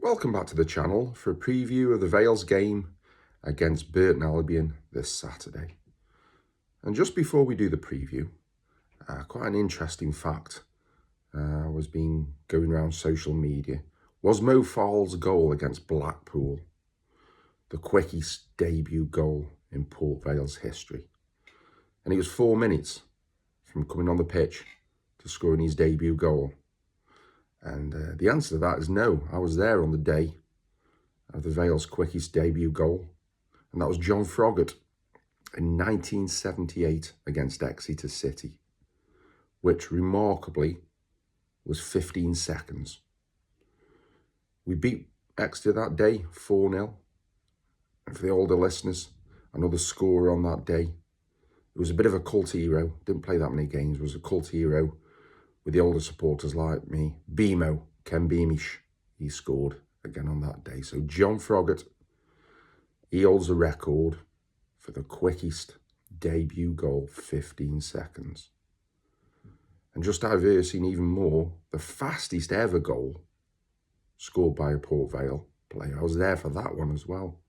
Welcome back to the channel for a preview of the Vale's game against Burton Albion this Saturday. And just before we do the preview, quite an interesting fact was going around social media. Was Mo Fowles' goal against Blackpool the quickest debut goal in Port Vale's history? And he was 4 minutes from coming on the pitch to scoring his debut goal. And the answer to that is no. I was there on the day of the Vale's quickest debut goal. And that was John Froggatt in 1978 against Exeter City, which remarkably was 15 seconds. We beat Exeter that day 4-0. And for the older listeners, another scorer on that day. It was a bit of a cult hero. Didn't play that many games. Was a cult hero with the older supporters like me. Bimo, Ken Beamish, he scored again on that day. So John Froggatt, he holds the record for the quickest debut goal, 15 seconds. And just diversing even more, the fastest ever goal scored by a Port Vale player. I was there for that one as well,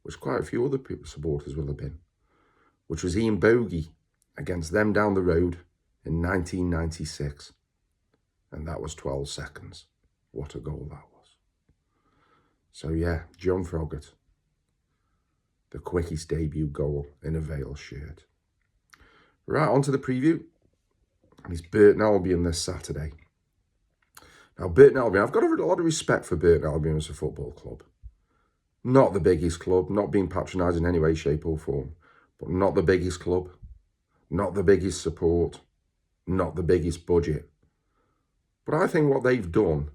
which quite a few other supporters will have been, which was Ian Bogey against them down the road in 1996. And that was 12 seconds. What a goal that was. So yeah, John Froggatt, the quickest debut goal in a Vale shirt. Right, on to the preview. And it's Burton Albion this Saturday. Now, Burton Albion, I've got a lot of respect for Burton Albion as a football club. Not the biggest club, not being patronised in any way, shape or form, but not the biggest club, not the biggest support, not the biggest budget. But I think what they've done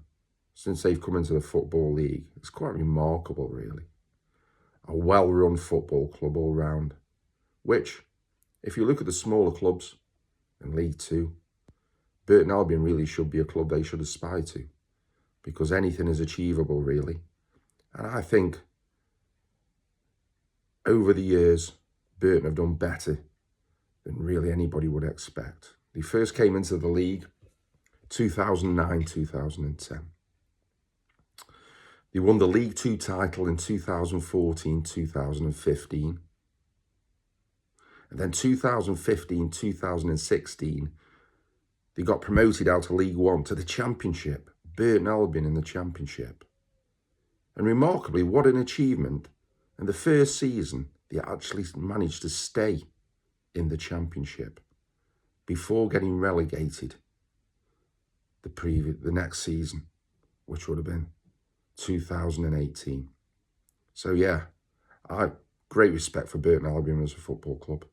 since they've come into the Football League is quite remarkable, really. A well-run football club all round, which, if you look at the smaller clubs in League Two, Burton Albion really should be a club they should aspire to, because anything is achievable, really. And I think over the years, Burton have done better than really anybody would expect. They first came into the league 2009-2010. They won the League Two title in 2014-2015. And then 2015-2016, they got promoted out of League One to the Championship. Burton Albion in the Championship. And remarkably, what an achievement. In the first season, they actually managed to stay in the Championship before getting relegated the next season, which would have been 2018. So yeah, I have great respect for Burton Albion as a football club.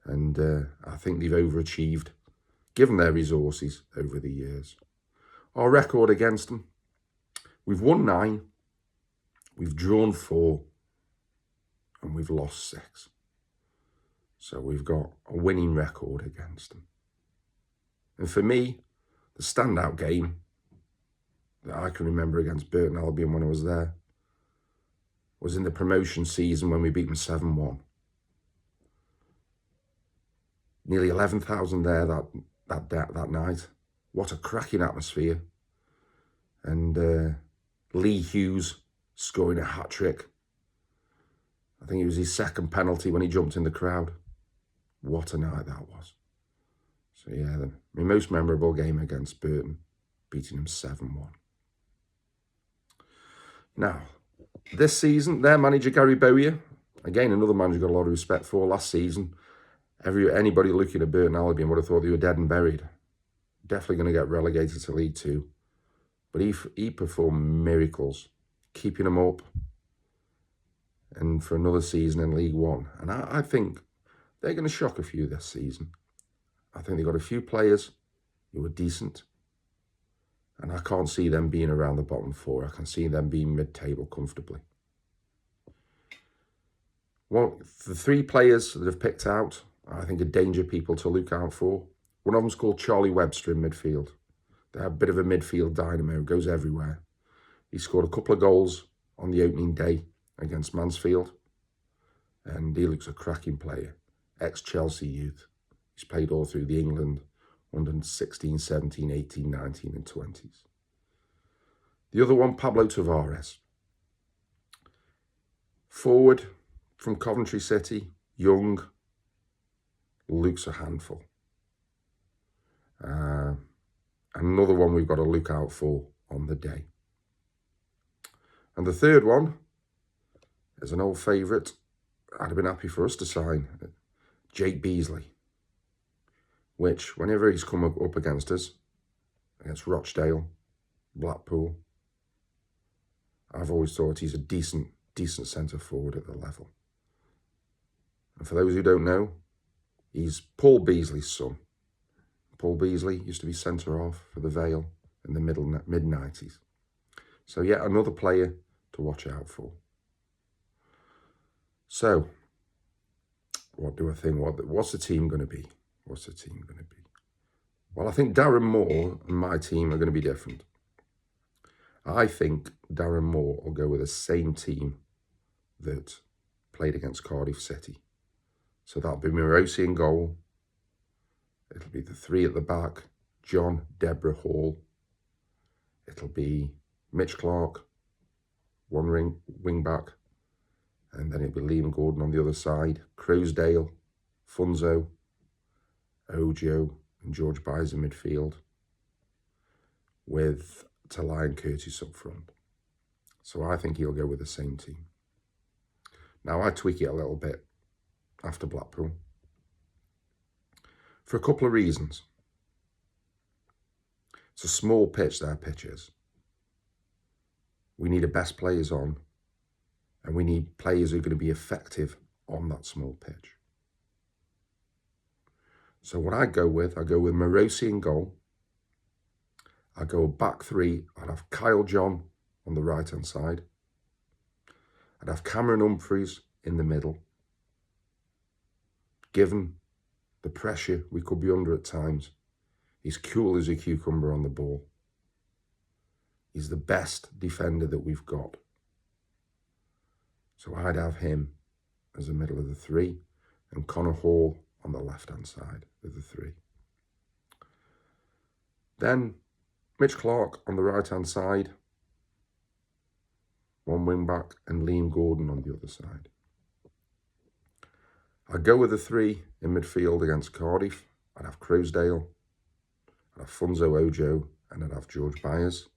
And I think they've overachieved, given their resources over the years. Our record against them, we've won 9, we've drawn 4, and we've lost 6. So we've got a winning record against them. And for me, the standout game that I can remember against Burton Albion when I was there was in the promotion season when we beat them 7-1. Nearly 11,000 there that night. What a cracking atmosphere. And Lee Hughes scoring a hat-trick. I think it was his second penalty when he jumped in the crowd. What a night that was. So yeah, my most memorable game against Burton, beating them 7-1. Now, this season, their manager, Gary Bowyer, again, another manager got a lot of respect for. Last season, anybody looking at Burton Albion would have thought they were dead and buried. Definitely going to get relegated to League Two. But he performed miracles, keeping them up and for another season in League One. And I think they're going to shock a few this season. I think they've got a few players who are decent. And I can't see them being around the bottom 4. I can see them being mid-table comfortably. Well, the 3 players that have picked out, I think are danger people to look out for. One of them's called Charlie Webster in midfield. They're a bit of a midfield dynamo, goes everywhere. He scored a couple of goals on the opening day against Mansfield. And he looks a cracking player. Ex-Chelsea youth. He's played all through the England under 16, 17, 18, 19 and 20s. The other one, Pablo Tavares. Forward from Coventry City, young, looks a handful. Another one we've got to look out for on the day. And the third one is an old favourite. I'd have been happy for us to sign, Jake Beasley, which whenever he's come up against us, against Rochdale, Blackpool, I've always thought he's a decent centre forward at the level. And for those who don't know, he's Paul Beasley's son. Paul Beasley used to be centre half for the Vale in the mid-90s. So yet another player to watch out for. So, what do I think? What's the team going to be? What's the team going to be? Well, I think Darren Moore and my team are going to be different. I think Darren Moore will go with the same team that played against Cardiff City. So that'll be Morosi in goal. It'll be the three at the back, John, Deborah, Hall. It'll be Mitch Clark, one wing back. And then it'll be Liam Gordon on the other side, Crowsdale, Funzo, Ojo, and George Byers in midfield, with Talai and Curtis up front. So I think he'll go with the same team. Now, I tweak it a little bit after Blackpool for a couple of reasons. It's a small pitch, their pitch is. We need the best players on, and we need players who are going to be effective on that small pitch. So what I go with Morosi in goal. I go back three. I'd have Kyle John on the right-hand side. I'd have Cameron Humphreys in the middle. Given the pressure we could be under at times, he's cool as a cucumber on the ball. He's the best defender that we've got. So I'd have him as the middle of the three, and Connor Hall on the left-hand side of the three. Then Mitch Clark on the right-hand side, one wing-back, and Liam Gordon on the other side. I'd go with the three in midfield against Cardiff. I'd have Crowsdale, I'd have Funzo Ojo, and I'd have George Byers.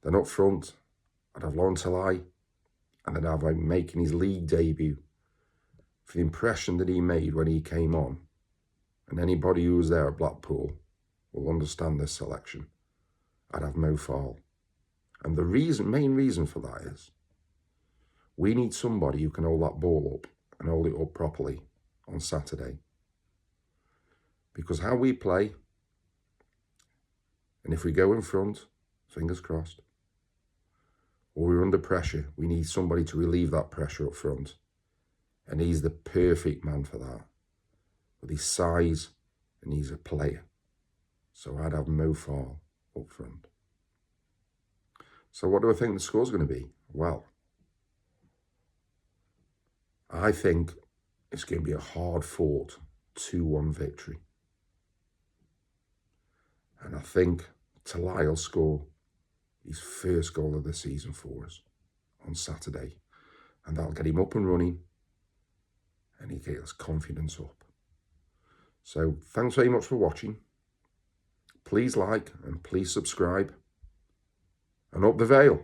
Then up front, I'd have Lauren Talai, and I'd have him making his league debut. For the impression that he made when he came on, and anybody who was there at Blackpool will understand this selection, I'd have Mo Farl. And the main reason for that is we need somebody who can hold that ball up and hold it up properly on Saturday. Because how we play, and if we go in front, fingers crossed, or we're under pressure, we need somebody to relieve that pressure up front. And he's the perfect man for that. With his size, and he's a player. So I'd have Mo Farl up front. So what do I think the score's going to be? Well, I think it's going to be a hard-fought 2-1 victory. And I think Talai will score his first goal of the season for us on Saturday. And that'll get him up and running. And he gets confidence up. So thanks very much for watching. Please like and please subscribe. And up the Vale.